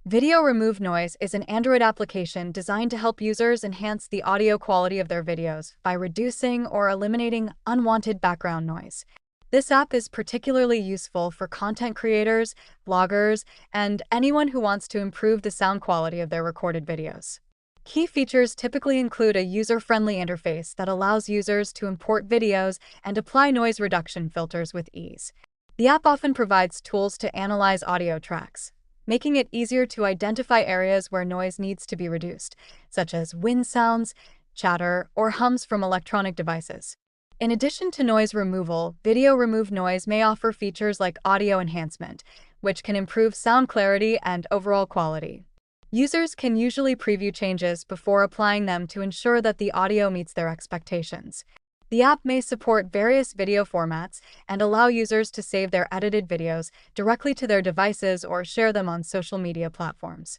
Video Remove Noise is an Android application designed to help users enhance the audio quality of their videos by reducing or eliminating unwanted background noise. This app is particularly useful for content creators, bloggers, and anyone who wants to improve the sound quality of their recorded videos. Key features typically include a user-friendly interface that allows users to import videos and apply noise reduction filters with ease. The app often provides tools to analyze audio tracks, making it easier to identify areas where noise needs to be reduced, such as wind sounds, chatter, or hums from electronic devices. In addition to noise removal, Video Remove Noise may offer features like audio enhancement, which can improve sound clarity and overall quality. Users can usually preview changes before applying them to ensure that the audio meets their expectations. The app may support various video formats and allow users to save their edited videos directly to their devices or share them on social media platforms.